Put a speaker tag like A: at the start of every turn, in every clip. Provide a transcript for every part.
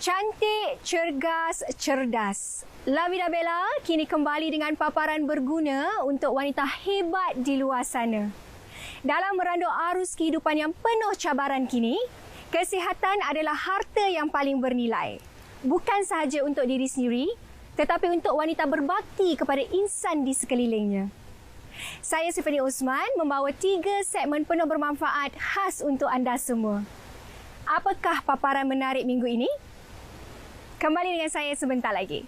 A: Cantik, cergas, cerdas. La Vida Bella kini kembali dengan paparan berguna untuk wanita hebat di luar sana. Dalam meranduk arus kehidupan yang penuh cabaran kini, kesihatan adalah harta yang paling bernilai. Bukan sahaja untuk diri sendiri, tetapi untuk wanita berbakti kepada insan di sekelilingnya. Saya Sifani Osman membawa 3 segmen penuh bermanfaat khas untuk anda semua. Apakah paparan menarik minggu ini? Kembali dengan saya sebentar lagi.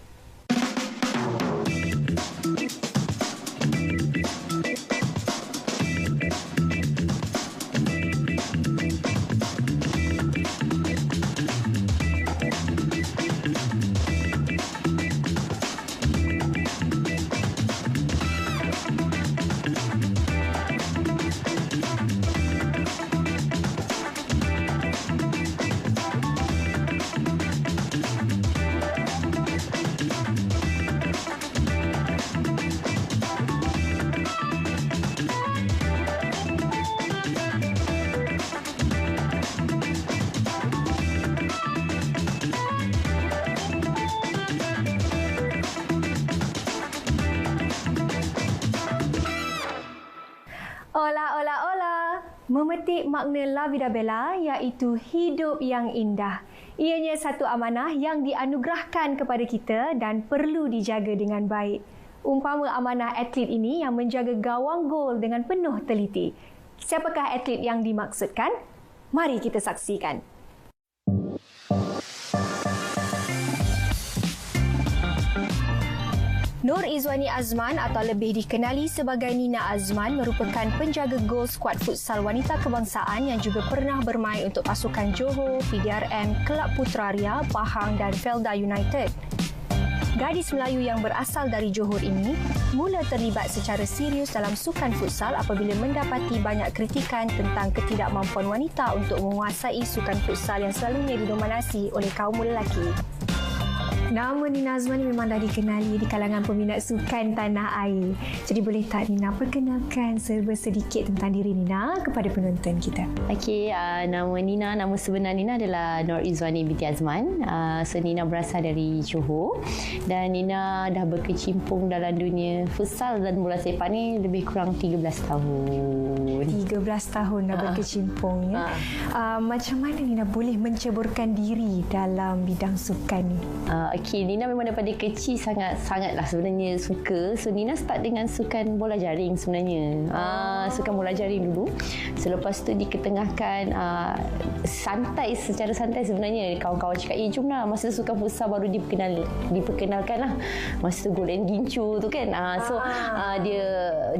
A: Hola. Memetik makna La Vida Bella iaitu hidup yang indah. Ianya satu amanah yang dianugerahkan kepada kita dan perlu dijaga dengan baik. Umpama amanah atlet ini yang menjaga gawang gol dengan penuh teliti. Siapakah atlet yang dimaksudkan? Mari kita saksikan. Nur Izwani Azman atau lebih dikenali sebagai Nina Azman merupakan penjaga gol skuad futsal wanita kebangsaan yang juga pernah bermain untuk pasukan Johor, PDRM, Kelab Putrajaya, Pahang dan Felda United. Gadis Melayu yang berasal dari Johor ini mula terlibat secara serius dalam sukan futsal apabila mendapati banyak kritikan tentang ketidakmampuan wanita untuk menguasai sukan futsal yang selalunya didominasi oleh kaum lelaki. Nama Nina Azman memang dah dikenali di kalangan peminat sukan tanah air. Jadi boleh tak Nina perkenalkan serba sedikit tentang diri Nina kepada penonton kita?
B: Okey, nama sebenar Nina adalah Nur Izwani binti Azman. So Nina berasal dari Johor dan Nina dah berkecimpung dalam dunia futsal dan bola sepak ni lebih kurang 13 tahun.
A: 13 tahun dah berkecimpung ya. Macam mana Nina boleh menceburkan diri dalam bidang sukan ni?
B: Okey, Nina memang daripada kecil sangatlah sebenarnya suka. So Nina start dengan sukan bola jaring sebenarnya. Sukan bola jaring dulu. Selepas tu diketengahkan secara santai sebenarnya. Kawan-kawan cakap, jomlah masa sukan futsal baru diperkenalkan lah. Masa tu Golden Gincu tu kan. Dia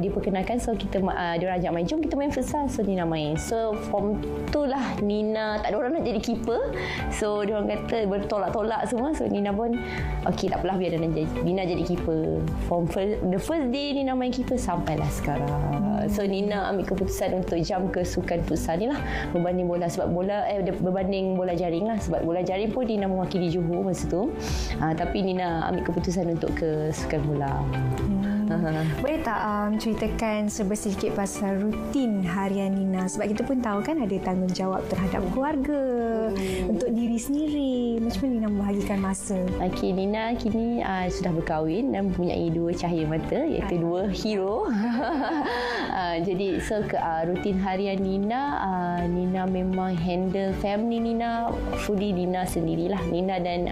B: diperkenalkan, so kita dia ajak main, jom kita main futsal. So Nina main. So form tu lah Nina, tak ada orang nak jadi keeper. So dia orang kata bertolak-tolak semua. So Nina pun okey, tak apalah, biar Nina jadi keeper. The first day Nina main keeper sampailah sekarang. So Nina ambil keputusan untuk jump ke sukan futsal ni lah, berbanding bola jaring lah. Sebab bola jaring pun Nina mewakili Johor masa tu. Tapi Nina ambil keputusan untuk ke sukan bola.
A: Boleh tak ceritakan sedikit pasal rutin harian Nina? Sebab kita pun tahu kan ada tanggungjawab terhadap keluarga, untuk diri sendiri. Macam mana Nina membahagikan masa?
B: Okey, Nina kini sudah berkahwin dan mempunyai 2 cahaya mata, iaitu 2 hero. Jadi rutin harian Nina memang handle family Nina fully Nina sendirilah. Nina dan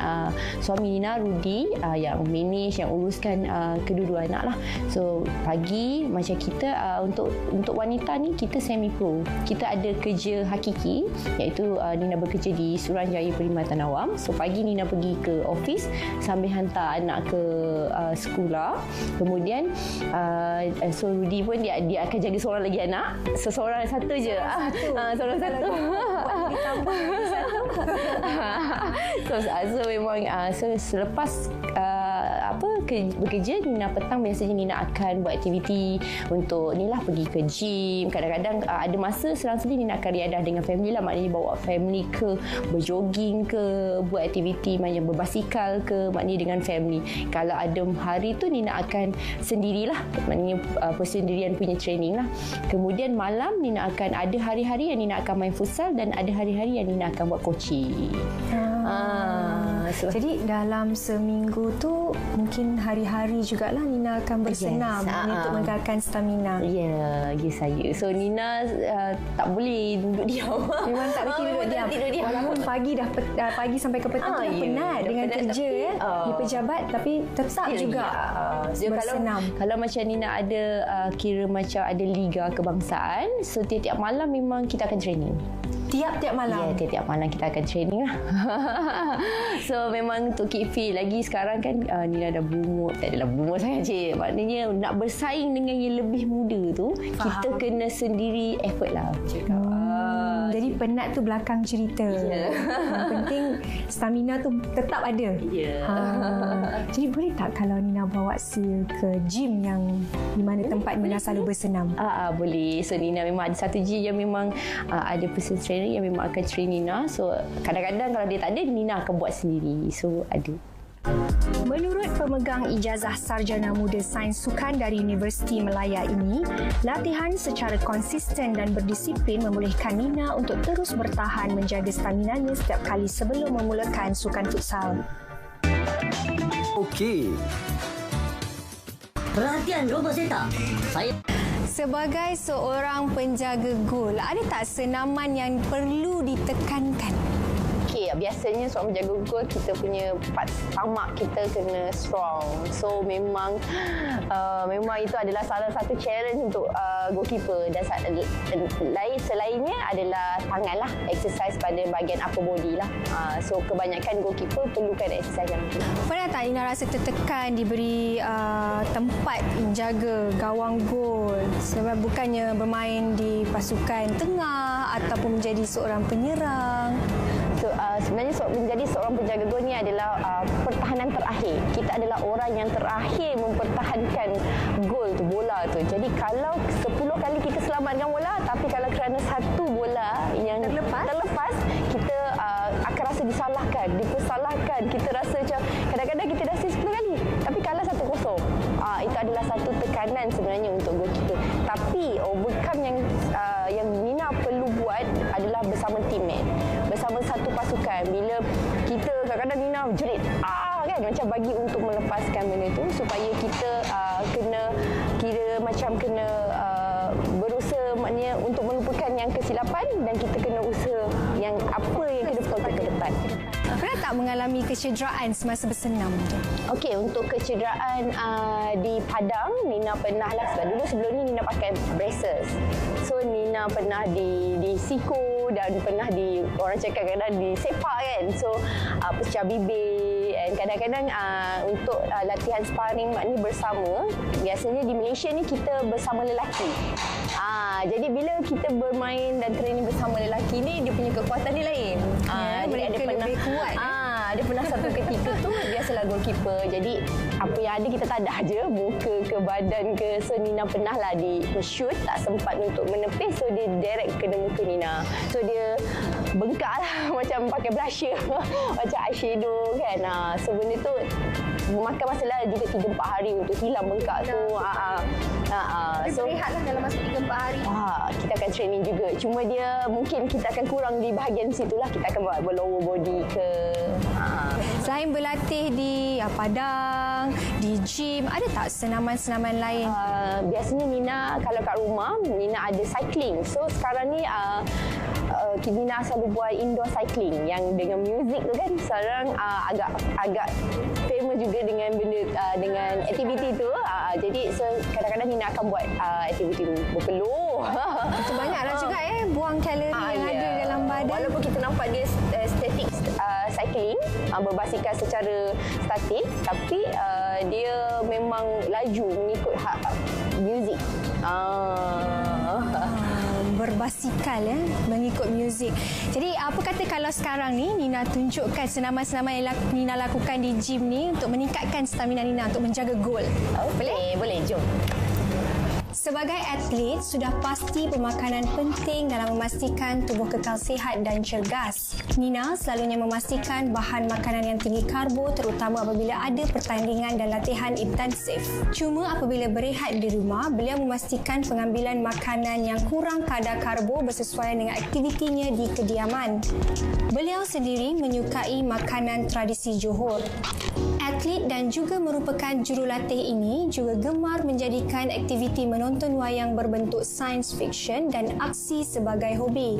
B: suami Nina Rudi yang manage, yang uruskan kedua-dua anak lah. So pagi macam kita untuk wanita ni kita semi pro. Kita ada kerja hakiki, iaitu Nina bekerja di Suruhanjaya Perkhidmatan Awam. So pagi Nina pergi ke office sambil hantar anak ke sekolah. Kemudian so Rudi pun dia akan jaga seorang lagi anak. Seorang satu je. Seorang satu. So memang selepas bekerja, Nina petang biasanya Nina akan buat aktiviti untuk pergi ke gym. Kadang-kadang ada masa selang-seling Nina akan riadah dengan family lah, maknanya bawa family ke berjogging ke, buat aktiviti macam berbasikal ke, maknanya dengan family. Kalau ada hari tu Nina akan sendirilah, maknanya persendirian punya training lah. Kemudian malam Nina akan ada hari-hari yang Nina akan main futsal dan ada hari-hari yang Nina akan buat coaching.
A: Jadi dalam seminggu tu mungkin hari-hari jugalah Nina akan bersenam untuk mengekalkan stamina.
B: Ya, saya. So Nina tak boleh duduk diam.
A: Memang tak boleh duduk diam. Walaupun pagi sampai ke petang dah penat dengan kerja di pejabat, tapi tetap juga bersenam.
B: Kalau macam Nina ada kira macam ada liga kebangsaan, so tiap-tiap malam memang kita akan training.
A: Tiap-tiap malam?
B: Ya, tiap-tiap malam kita akan training lah. So memang untuk keep fit. Lagi sekarang kan Nina dah berumur. Tak adalah berumur sangat cik. Maknanya nak bersaing dengan yang lebih muda tu, kita kena sendiri effort lah.
A: Jadi penat tu belakang cerita. Yang penting stamina tu tetap ada. Jadi boleh tak kalau Nina bawa Sil ke gym yang di mana tempat Nina selalu bersenam?
B: Boleh. So Nina memang ada satu gym yang memang ada personal trainer yang memang akan train Nina. So kadang-kadang kalau dia tak ada, Nina akan buat sendiri. So ada.
A: Menurut pemegang ijazah Sarjana Muda Sains Sukan dari Universiti Malaya ini, latihan secara konsisten dan berdisiplin membolehkan Nina untuk terus bertahan menjaga staminanya setiap kali sebelum memulakan sukan futsal.
C: Okey. Perhatian robot setak.
A: Sebagai seorang penjaga gol, ada tak senaman yang perlu ditekankan?
B: Biasanya seorang penjaga gol, kita punya part stomach kita kena strong. So memang itu adalah salah satu challenge untuk goalkeeper. Dan selainnya adalah tangan lah, exercise pada bahagian upper body lah. So kebanyakan goalkeeper perlukan exercise yang itu.
A: Pernah tak Nina rasa tertekan diberi tempat menjaga gawang gol sebab bukannya bermain di pasukan tengah ataupun menjadi seorang penyerang?
B: So, sebenarnya menjadi seorang penjaga gol ni adalah pertahanan terakhir. Kita adalah orang yang terakhir mempertahankan gol tu, bola tu. Jadi kalau 10 kali kita selamatkan bola, tapi kalau kerana satu bola yang terlepas kita akan rasa dipersalahkan. Kita rasa macam kadang-kadang kita dah 10 kali tapi kalah 1-0. Itu adalah satu tekanan sebenarnya untuk gol kita. Tapi overcome yang Nina perlu buat adalah bersama teammate, bersama satu pasukan. Bila kita kadang-kadang Nina jerit kan, macam bagi untuk melepaskan benda tu supaya kita kena berusaha, maknanya untuk melupakan yang kesilapan dan kita kena usaha yang apa yang ke depan.
A: Pernah tak mengalami kecederaan semasa bersenam tu?
B: Okey, untuk kecederaan di padang, Nina pernah lah. Sebelum ni Nina pakai braces. So Nina pernah di siku dan pernah orang cakap kadang di sepak kan. So pecah bibir, dan kadang-kadang untuk latihan sparring maknanya bersama. Biasanya di Malaysia ni kita bersama lelaki. Jadi bila kita bermain dan training bersama lelaki ni, dia punya kekuatan dia lain.
A: Mereka lebih kuat.
B: Dia pernah satu ketika tu biasalah goalkeeper. Jadi apa yang ada kita tadah je, muka ke badan ke. So Nina pernah lah shoot, tak sempat untuk menepis, so dia direct kena muka Nina. So dia bengkak lah macam pakai blusher macam eyeshadow kan. So benda tu memakan masa lah juga 3-4 hari untuk hilang bengkak tu.
A: So berehatlah dalam masa 3-4 hari.
B: Kita akan training juga. Cuma dia mungkin kita akan kurang di bahagian situ lah. Kita akan buat lower body ke.
A: Selain berlatih di padang, di gym, ada tak senaman-senaman lain?
B: Biasanya Nina kalau kat rumah, Nina ada cycling. So sekarang ni Nina selalu buat indoor cycling yang dengan muzik tu kan. Sekarang agak famous juga dengan benda dengan aktiviti tu. Jadi kadang-kadang Nina akan buat aktiviti berpeluh.
A: Itu banyaklah juga buang kalori yang ada dalam badan.
B: Walaupun kita nampak dia static cycling, berbasikal secara statik, tapi dia memang laju mengikut muzik.
A: Berbasikal mengikut muzik. Jadi apa kata kalau sekarang ni Nina tunjukkan senaman-senaman yang Nina lakukan di gym ni untuk meningkatkan stamina Nina untuk menjaga gol?
B: Boleh, jom.
A: Sebagai atlet, sudah pasti pemakanan penting dalam memastikan tubuh kekal sihat dan cergas. Nina selalunya memastikan bahan makanan yang tinggi karbo terutama apabila ada pertandingan dan latihan intensif. Cuma apabila berehat di rumah, beliau memastikan pengambilan makanan yang kurang kadar karbo bersesuaian dengan aktivitinya di kediaman. Beliau sendiri menyukai makanan tradisi Johor. Atlet dan juga merupakan jurulatih ini juga gemar menjadikan aktiviti menonton wayang berbentuk science fiction dan aksi sebagai hobi.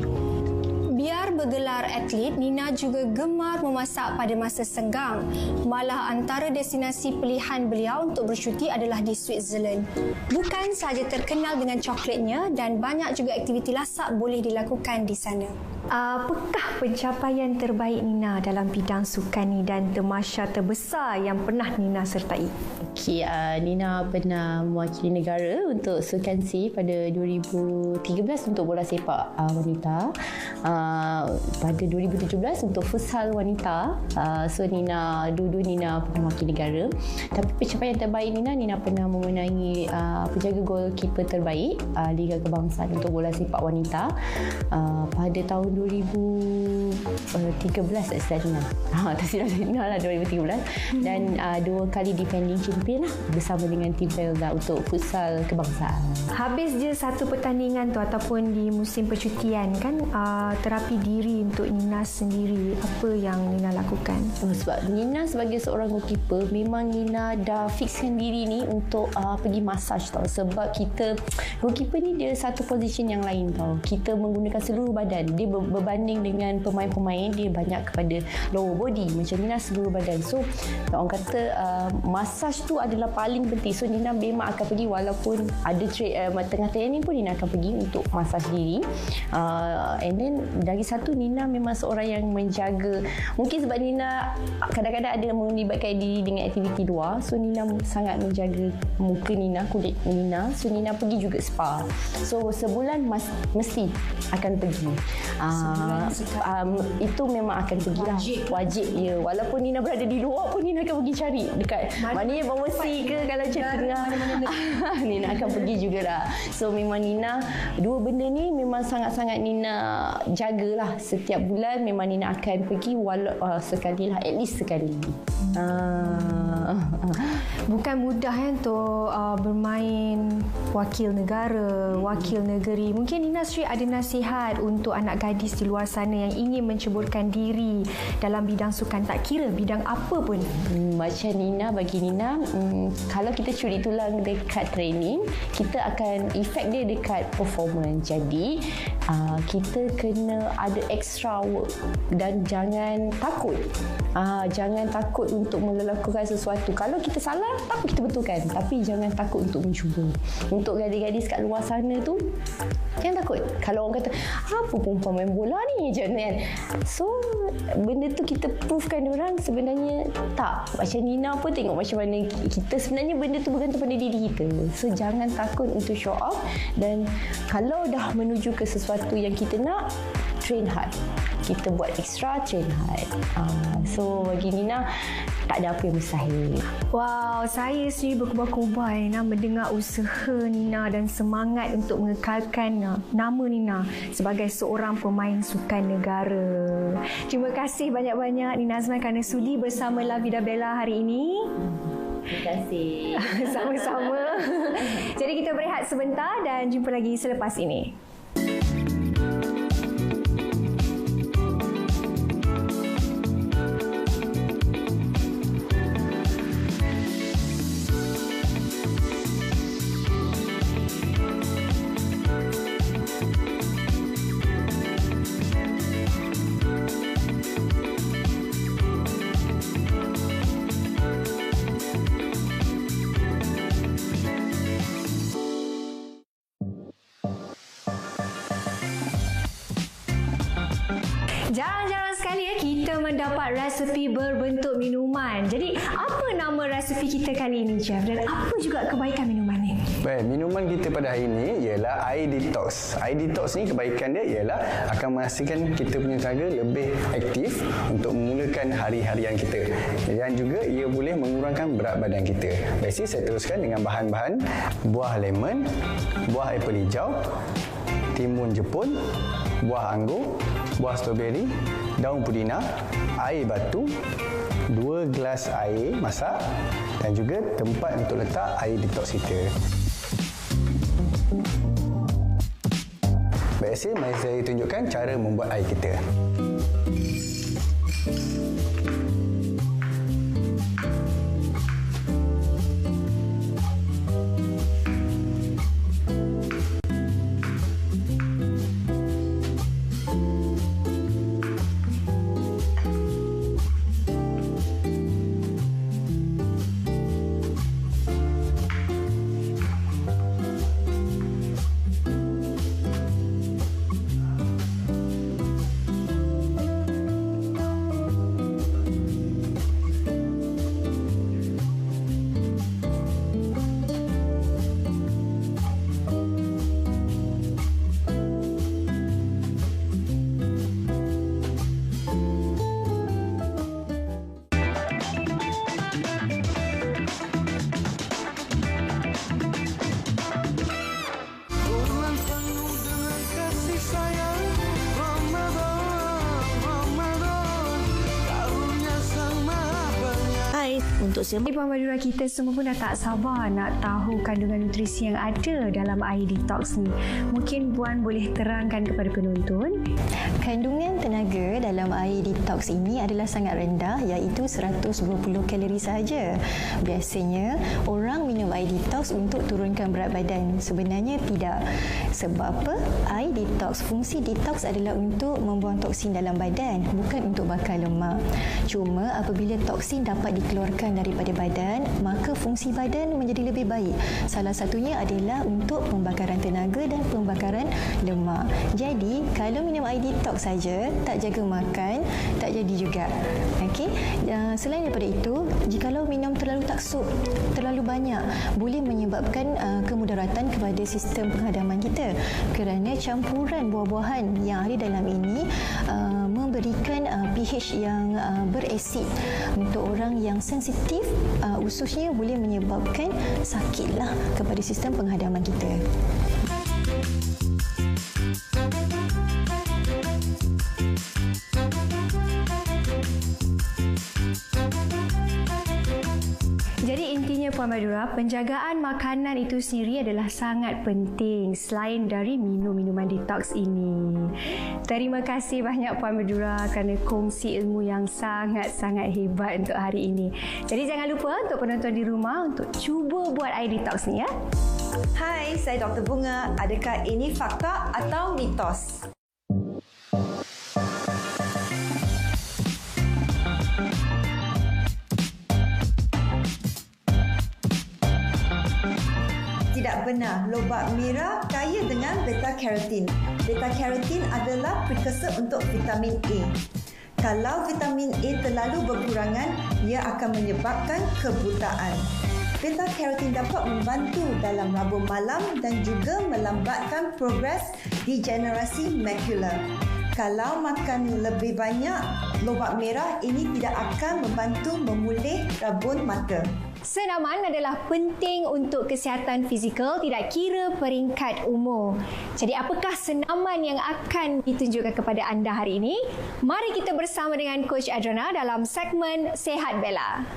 A: Biar bergelar atlet, Nina juga gemar memasak pada masa senggang. Malah antara destinasi pilihan beliau untuk bercuti adalah di Switzerland. Bukan sahaja terkenal dengan coklatnya dan banyak juga aktiviti lasak boleh dilakukan di sana. Apakah pencapaian terbaik Nina dalam bidang sukan ni dan tamasya terbesar yang pernah Nina sertai?
B: Okey, Nina pernah mewakili negara untuk Sukan C pada 2013 untuk bola sepak wanita. Pada 2017 untuk futsal wanita. So Nina, dua-dua Nina pernah mewakili negara. Tapi pencapaian terbaik Nina pernah memenangi penjaga goalkeeper terbaik Liga Kebangsaan untuk bola sepak wanita pada tahun 2013 Nina. Tersilap Nina lah 2013 dan 2 kali defending champion lah bersama dengan tim Felda untuk futsal kebangsaan.
A: Habis je satu pertandingan tu ataupun di musim percutian kan, terapi diri untuk Nina sendiri, apa yang Nina lakukan?
B: Sebab Nina sebagai seorang goalkeeper, memang Nina dah fixkan diri ni untuk pergi massage tau. Sebab kita goalkeeper ni dia satu position yang lain tau. Kita menggunakan seluruh badan. Dia berbanding dengan pemain-pemain, dia banyak kepada lower body. Macam Nina seluruh badan. So orang kata massage tu adalah paling penting. So Nina memang akan pergi walaupun ada tengah training pun Nina akan pergi untuk massage diri. And then dari satu, Nina memang seorang yang menjaga, mungkin sebab Nina kadang-kadang ada melibatkan diri dengan aktiviti luar. So Nina sangat menjaga muka Nina, kulit Nina. So Nina pergi juga spa. So sebulan mesti akan pergi. Itu memang akan pergi lah. Wajib ya. Walaupun Nina berada di luar pun Nina akan pergi cari dekat maknanya Bawasi ke kalau macam tengah Nina akan pergi jugalah. So memang Nina, dua benda ni memang sangat-sangat Nina jagalah. Setiap bulan memang Nina akan pergi sekali lah, at least sekali.
A: Bukan mudah untuk bermain wakil negara, wakil negeri. Mungkin Nina Sri ada nasihat untuk anak gadis di luar sana yang ingin menceburkan diri dalam bidang sukan, tak kira bidang apa pun.
B: Macam Nina, bagi Nina, kalau kita curi tulang dekat training, kita akan efek dia dekat performance. Jadi kita kena ada extra work dan jangan takut. Jangan takut untuk melakukan sesuatu. Kalau kita salah, tak apa, kita betulkan. Tapi jangan takut untuk mencuba. Untuk gadis-gadis kat luar sana tu, jangan takut. Kalau orang kata, apa perempuan main bola ni? Jangan. So, benda tu kita proofkan diorang sebenarnya tak. Macam Nina pun tengok macam mana kita sebenarnya benda tu bergantung pada diri kita. So, jangan takut untuk show off. Dan kalau dah menuju ke sesuatu yang kita nak, train hard. Kita buat extra, train hard. So bagi Nina, tak ada apa yang mustahil.
A: Wow, saya sendiri berkubar-kubar Nina mendengar usaha Nina dan semangat untuk mengekalkan nama Nina sebagai seorang pemain sukan negara. Terima kasih banyak-banyak Nina Azman kerana sudi bersama La Vida Bella hari ini.
B: Terima kasih.
A: Sama-sama. Jadi kita berehat sebentar dan jumpa lagi selepas ini. Jarang-jarang sekali kita mendapat resepi berbentuk minuman. Jadi, apa nama resepi kita kali ini, Chef? Dan apa juga kebaikan minuman ini?
C: Baik, minuman kita pada hari ini ialah air detox. Air detox ni kebaikan dia ialah akan memastikan kita punya tenaga lebih aktif untuk memulakan hari-harian kita. Dan juga ia boleh mengurangkan berat badan kita. Baik, saya teruskan dengan bahan-bahan buah lemon, buah apel hijau, timun jepun, buah anggur, buah stroberi, daun pudina, air batu, 2 gelas air masak dan juga tempat untuk letak air detox kita. Baik, mari saya tunjukkan cara membuat air kita.
A: Untuk Puan Madura, kita semua pun dah tak sabar nak tahu kandungan nutrisi yang ada dalam air detox ni. Mungkin Puan boleh terangkan kepada penonton.
D: Kandungan tenaga dalam air detox ini adalah sangat rendah, iaitu 120 kalori sahaja. Biasanya orang minum air detox untuk turunkan berat badan. Sebenarnya tidak. Sebab apa? Air detox, fungsi detox adalah untuk membuang toksin dalam badan, bukan untuk bakar lemak. Cuma apabila toksin dapat dikeluarkan daripada badan, maka fungsi badan menjadi lebih baik. Salah satunya adalah untuk pembakaran tenaga dan pembakaran lemak. Jadi, kalau minum air detox saja, tak jaga makan, tak jadi juga. Okey. Selain daripada itu, jikalau minum terlalu taksub, terlalu banyak, boleh menyebabkan kemudaratan kepada sistem penghadaman kita, kerana campuran buah-buahan yang ada dalam ini memberikan pH yang berasid. Untuk orang yang sensitif, khususnya boleh menyebabkan sakitlah kepada sistem penghadaman kita.
A: Jadi intinya Puan Madura, penjagaan makanan itu sendiri adalah sangat penting selain dari minum minuman detox ini. Terima kasih banyak Puan Madura kerana kongsi ilmu yang sangat-sangat hebat untuk hari ini. Jadi jangan lupa untuk penonton di rumah untuk cuba buat air detox ni ya.
E: Hai, saya Dr. Bunga. Adakah ini fakta atau mitos? Tidak benar, lobak merah kaya dengan beta-karotin. Beta-karotin adalah prekursor untuk vitamin A. Kalau vitamin A terlalu berkurangan, ia akan menyebabkan kebutaan. Beta-karotin dapat membantu dalam rabun malam dan juga melambatkan progres degenerasi makular. Kalau makan lebih banyak lobak merah, ini tidak akan membantu memulih rabun mata.
A: Senaman adalah penting untuk kesihatan fizikal, tidak kira peringkat umur. Jadi apakah senaman yang akan ditunjukkan kepada anda hari ini? Mari kita bersama dengan Coach Adrana dalam segmen Sehat Bella.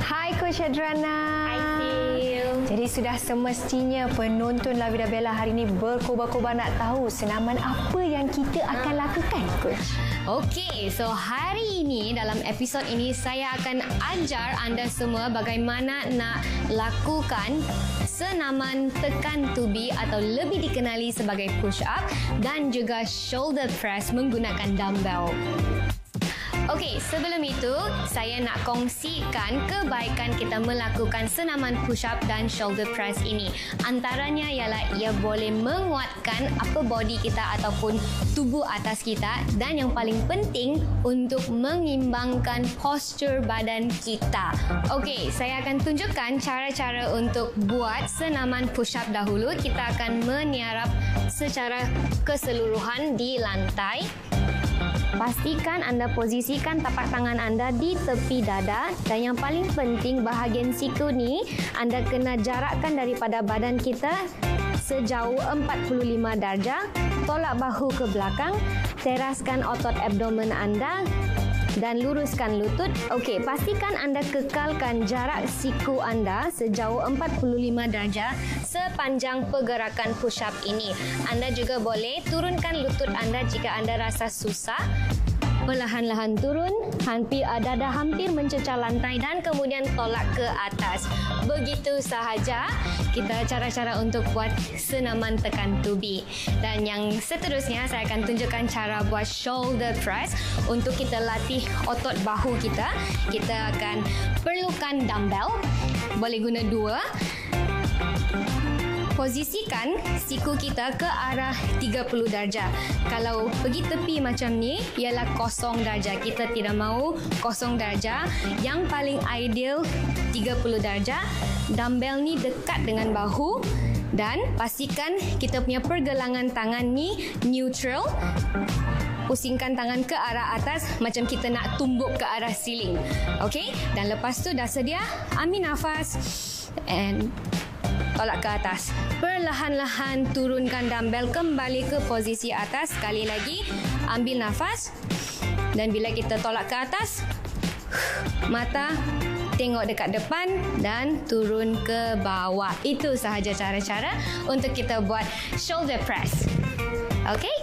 A: Hai Coach Adrana.
B: Hai Sil.
A: Jadi sudah semestinya penonton La Vida Bella hari ini berkobar-kobar nak tahu senaman apa yang kita akan lakukan, Coach.
F: Okey, so hari ini dalam episod ini saya akan ajar anda semua bagaimana nak lakukan senaman tekan tubi atau lebih dikenali sebagai push up dan juga shoulder press menggunakan dumbbell. Okey, sebelum itu saya nak kongsikan kebaikan kita melakukan senaman push-up dan shoulder press ini. Antaranya ialah ia boleh menguatkan upper body kita ataupun tubuh atas kita, dan yang paling penting untuk mengimbangkan postur badan kita. Okey, saya akan tunjukkan cara-cara untuk buat senaman push-up dahulu. Kita akan meniarap secara keseluruhan di lantai. Pastikan anda posisikan tapak tangan anda di tepi dada, dan yang paling penting bahagian siku ni anda kena jarakkan daripada badan kita sejauh 45 darjah. Tolak bahu ke belakang, teraskan otot abdomen anda dan luruskan lutut. Okey, pastikan anda kekalkan jarak siku anda sejauh 45 darjah sepanjang pergerakan push-up ini. Anda juga boleh turunkan lutut anda jika anda rasa susah. Perlahan-lahan turun, dada hampir mencecah lantai dan kemudian tolak ke atas. Begitu sahaja kita cara-cara untuk buat senaman tekan tubi. Dan yang seterusnya saya akan tunjukkan cara buat shoulder press. Untuk kita latih otot bahu kita, kita akan perlukan dumbbell. Boleh guna 2. Posisikan siku kita ke arah 30 darjah. Kalau pergi tepi macam ni, ialah 0 darjah. Kita tidak mahu 0 darjah. Yang paling ideal 30 darjah. Dumbbell ni dekat dengan bahu, dan pastikan kita punya pergelangan tangan ni neutral. Pusingkan tangan ke arah atas macam kita nak tumbuk ke arah ceiling. Okey? Dan lepas tu dah sedia, ambil nafas and tolak ke atas. Perlahan-lahan turunkan dumbbell kembali ke posisi atas. Sekali lagi, ambil nafas. Dan bila kita tolak ke atas, mata tengok dekat depan dan turun ke bawah. Itu sahaja cara-cara untuk kita buat shoulder press. Okey?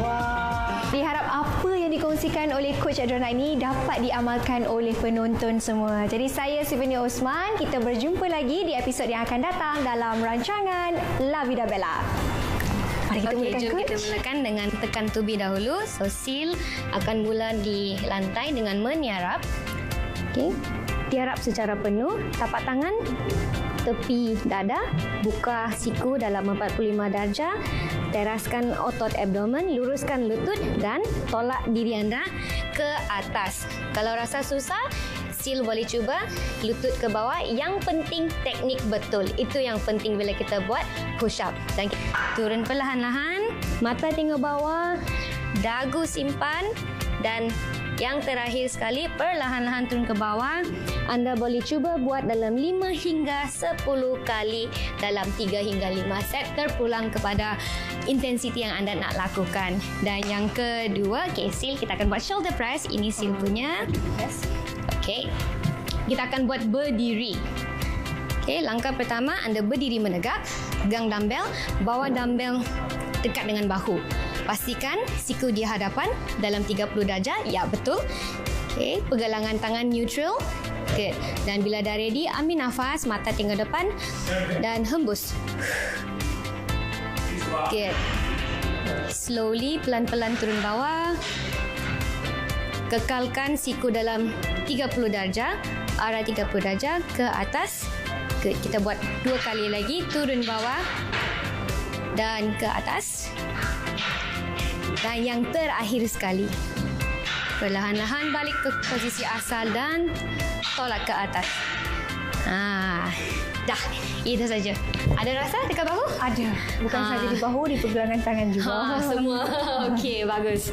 A: Wah. Diharap apa yang dikongsikan oleh Coach Adriana ini dapat diamalkan oleh penonton semua. Jadi saya Sivenia Osman, kita berjumpa lagi di episod yang akan datang dalam rancangan La Vida Bella. Mari kita mulakan,
F: jom
A: Coach.
F: kita mulakan dengan tekan tubi dahulu. So Sil akan mula di lantai dengan meniarap. Okey. Tiarap secara penuh, tapak tangan tepi dada, buka siku dalam 45 darjah, teraskan otot abdomen, luruskan lutut dan tolak diri anda ke atas. Kalau rasa susah, Sil boleh cuba lutut ke bawah. Yang penting teknik betul. Itu yang penting bila kita buat push up. Dan turun perlahan-lahan, mata tengok bawah, dagu simpan, dan yang terakhir sekali, perlahan-lahan turun ke bawah. Anda boleh cuba buat dalam 5 hingga 10 kali dalam 3 hingga 5 set, terpulang kepada intensiti yang anda nak lakukan. Dan yang kedua, Sil, kita akan buat shoulder press. Ini Sil punya. Yes. Okey. Kita akan buat berdiri. Okey, langkah pertama, anda berdiri menegak, pegang dumbbell, bawa dumbbell dekat dengan bahu. Pastikan siku di hadapan dalam 30 darjah. Ya, betul. Okey, pergelangan tangan neutral. Good. Dan bila dah ready, ambil nafas, mata tengok depan dan hembus. Good. Slowly, pelan-pelan turun bawah. Kekalkan siku dalam 30 darjah, arah 30 darjah ke atas. Good. Kita buat 2 kali lagi, turun bawah dan ke atas. Dan yang terakhir sekali, perlahan-lahan balik ke posisi asal dan tolak ke atas. Dah, itu saja. Ada rasa dekat bahu?
A: Ada. Bukan saja di bahu, di pergelangan tangan juga.
F: Semua. Okey, bagus.